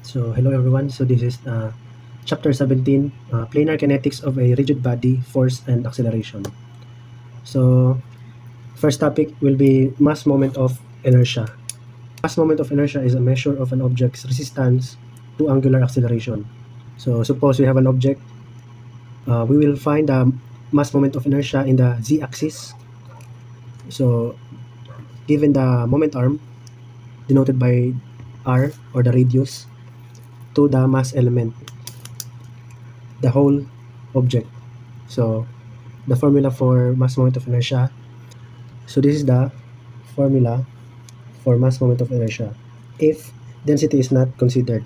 So hello everyone. So this is chapter 17, planar kinetics of a rigid body, force and acceleration. So first topic will be mass moment of inertia. Mass moment of inertia is a measure of an object's resistance to angular acceleration. So suppose we have an object, we will find the mass moment of inertia in the z-axis. So given the moment arm denoted by r or the radius to the mass element, the whole object. So the formula for mass moment of inertia. So this is the formula for mass moment of inertia if density is not considered.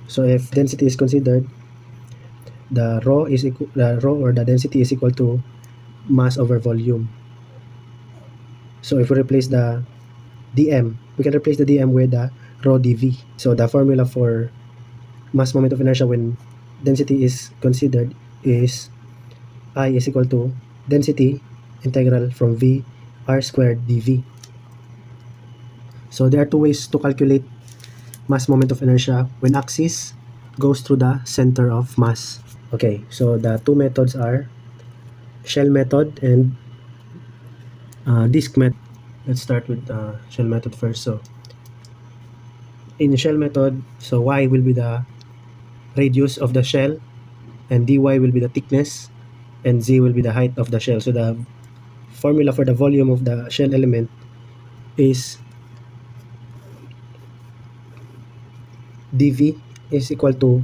So if density is considered, the rho or the density is equal to mass over volume. So if we replace the dm, we can replace the dm with the rho dv. So the formula for mass moment of inertia when density is considered is I is equal to density integral from v r squared dv. So there are two ways to calculate mass moment of inertia when axis goes through the center of mass. Okay, so the two methods are shell method and disk method. Let's start with shell method first. So in shell method, so y will be the radius of the shell and dy will be the thickness and z will be the height of the shell. So the formula for the volume of the shell element is dv is equal to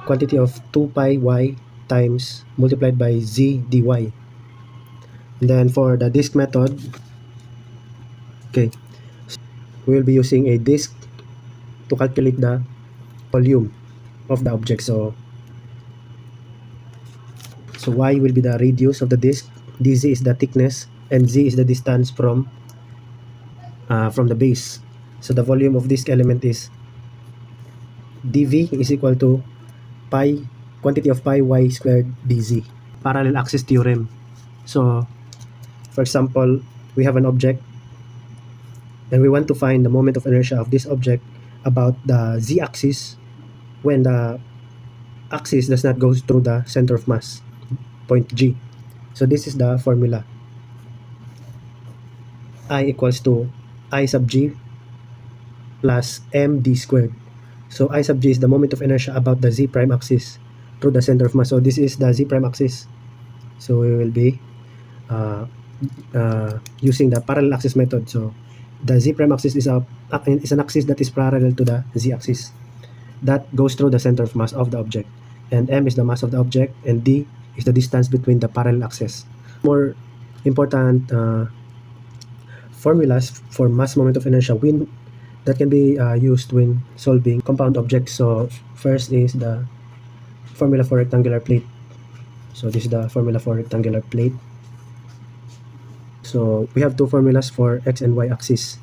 quantity of 2 pi y times multiplied by z dy. And then for the disk method, okay, we will be using a disk to calculate the volume of the object. So y will be the radius of the disk, dz is the thickness, and z is the distance from the base. So the volume of disk element is dv is equal to pi quantity of pi y squared dz. Parallel axis theorem. So for example, we have an object and we want to find the moment of inertia of this object about the z-axis when the axis does not go through the center of mass, point G. So this is the formula. I equals to I sub G plus md squared. So I sub G is the moment of inertia about the z prime axis through the center of mass. So this is the z prime axis. So we will be using the parallel axis method. So the z prime axis is an axis that is parallel to the z axis that goes through the center of mass of the object, and m is the mass of the object and d is the distance between the parallel axes. More important formulas for mass moment of inertia that can be used when solving compound objects. So first is the formula for rectangular plate. So this is the formula for rectangular plate. So we have two formulas for x and y axis.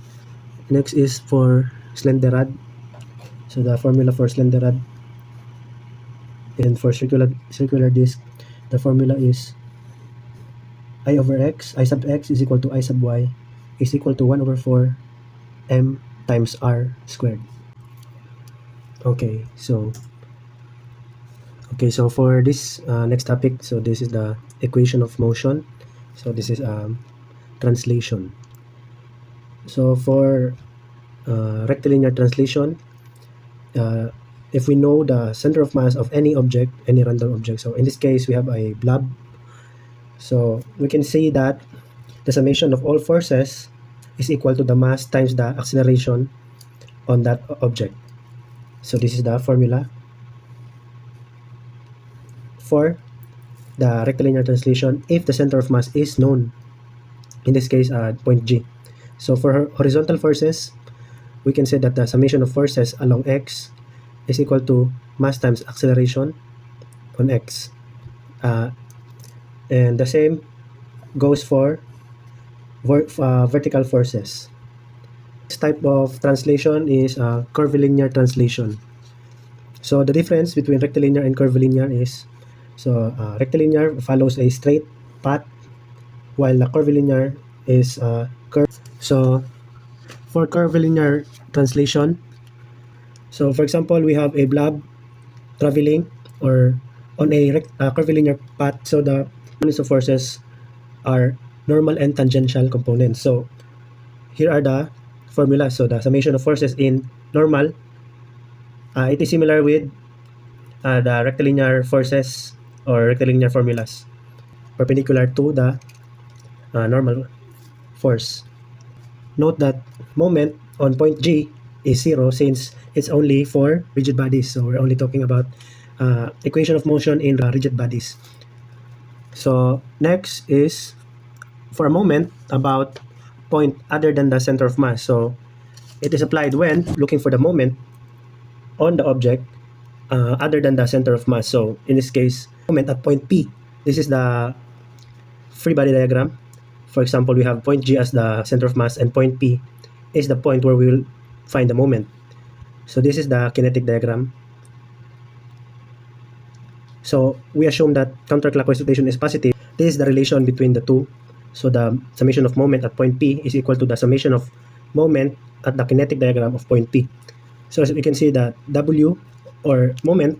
Next is for slender rod. So the formula for slender rod, and for circular disc, the formula is I over x, I sub x is equal to I sub y is equal to 1 over 4 m times r squared. Okay, so for this next topic, so this is the equation of motion. So this is translation. So for rectilinear translation, if we know the center of mass of any object, any random object, so in this case we have a blob, so we can say that the summation of all forces is equal to the mass times the acceleration on that object. So this is the formula for the rectilinear translation if the center of mass is known, in this case point G. So for horizontal forces, we can say that the summation of forces along x is equal to mass times acceleration on x. And the same goes for vertical forces. This type of translation is curvilinear translation. So the difference between rectilinear and curvilinear is, so rectilinear follows a straight path while the curvilinear is curved. So for curvilinear translation, So for example, we have a blob traveling or on a curvilinear path. So the units of forces are normal and tangential components. So here are the formulas. So the summation of forces in normal, it is similar with the rectilinear forces or rectilinear formulas perpendicular to the normal force. Note that moment on point G is 0 since it's only for rigid bodies. So we're only talking about equation of motion in rigid bodies. So next is for a moment about point other than the center of mass. So it is applied when looking for the moment on the object other than the center of mass. So in this case, moment at point P. This is the free body diagram. For example, we have point G as the center of mass and point P is the point where we will find the moment. So this is the kinetic diagram. So we assume that counterclockwise rotation is positive. This is the relation between the two. So the summation of moment at point P is equal to the summation of moment at the kinetic diagram of point P. So as we can see that W or moment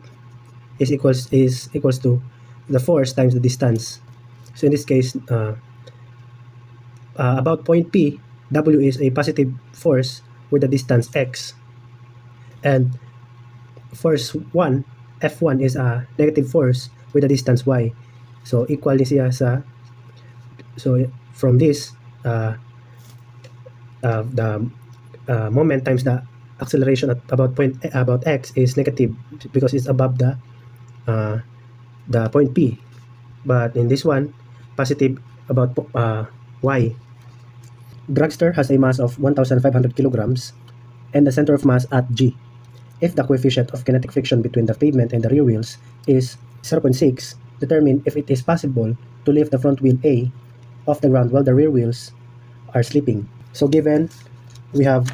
is equals to the force times the distance. So in this case, about point P, W is a positive force with the distance x, and force 1, F1 is a negative force with the distance y. So equal ni siya sa, so from this, the moment times the acceleration at about x is negative because it's above the point P, but in this one, positive about y. Dragster has a mass of 1,500 kilograms and the center of mass at G. If the coefficient of kinetic friction between the pavement and the rear wheels is 0.6, determine if it is possible to lift the front wheel A off the ground while the rear wheels are sleeping. So given we have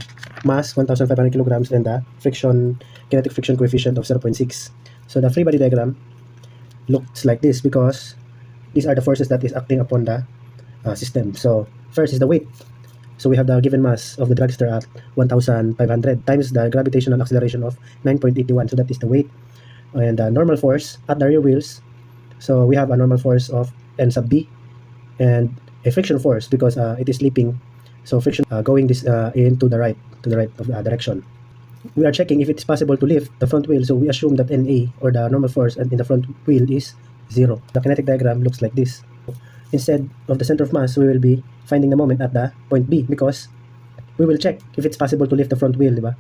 mass 1,500 kilograms and the kinetic friction coefficient of 0.6. So the free body diagram looks like this because these are the forces that is acting upon the system. So first is the weight. So we have the given mass of the dragster at 1,500 times the gravitational acceleration of 9.81. So that is the weight. And the normal force at the rear wheels. So we have a normal force of N sub B and a friction force because it is sleeping. So friction going this into the right of the direction. We are checking if it is possible to lift the front wheel. So we assume that NA or the normal force in the front wheel is 0. The kinetic diagram looks like this. Instead of the center of mass, we will be finding the moment at the point B because we will check if it's possible to lift the front wheel, diba?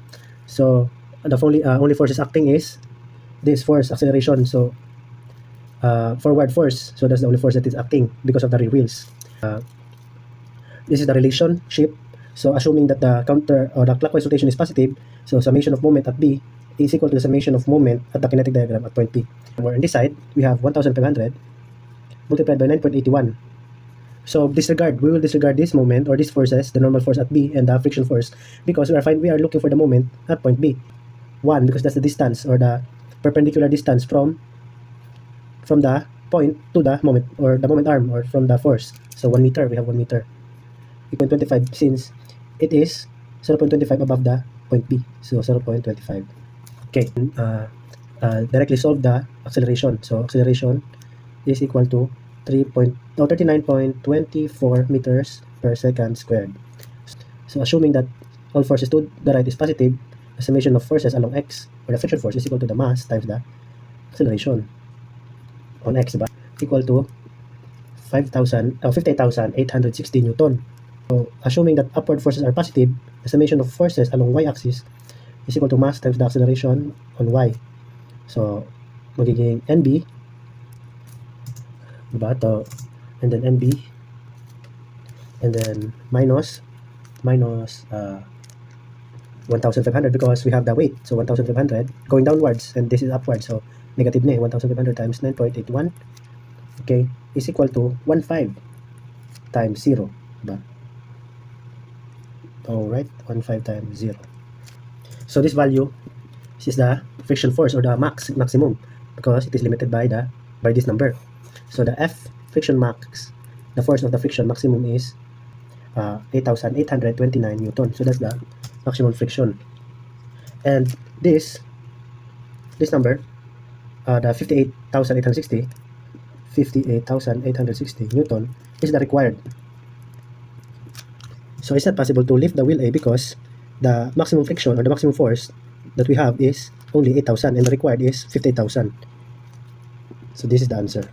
So the only forces acting is this force, acceleration. So forward force. So that's the only force that is acting because of the rear wheels. This is the relationship. So assuming that the counter or the clockwise rotation is positive, so summation of moment at B is equal to the summation of moment at the kinetic diagram at point P. Or on this side, we have 1,500 multiplied by 9.81. So we will disregard this moment or these forces, the normal force at B and the friction force, because we are looking for the moment at point B. 1, because that's the distance or the perpendicular distance from the point to the moment or the moment arm or from the force. So 1 meter, we have 1 meter. 0.25 since it is 0.25 above the point B. So 0.25. Okay, directly solve the acceleration. So acceleration is equal to 39.24 meters per second squared. So assuming that all forces to the right is positive, the summation of forces along x or the friction force is equal to the mass times the acceleration on x, diba? Equal to 58,860 Newton. So assuming that upward forces are positive, the summation of forces along y-axis is equal to mass times the acceleration on y. So magiging NB, diba? And then NB, and then minus 1,500 because we have the weight. So 1,500 going downwards and this is upward. So negative na 1,500 times 9.81, okay, is equal to 15 times 0, diba? Alright, 15 times 0. So this value is the friction force or the maximum because it is limited by this number. So the F friction max, the force of the friction maximum is 8,829 Newton. So that's the maximum friction. And this number, the 58,860 Newton is the required. So it's not possible to lift the wheel A because the maximum friction or the maximum force that we have is only 8,000 and the required is 58,000. So this is the answer.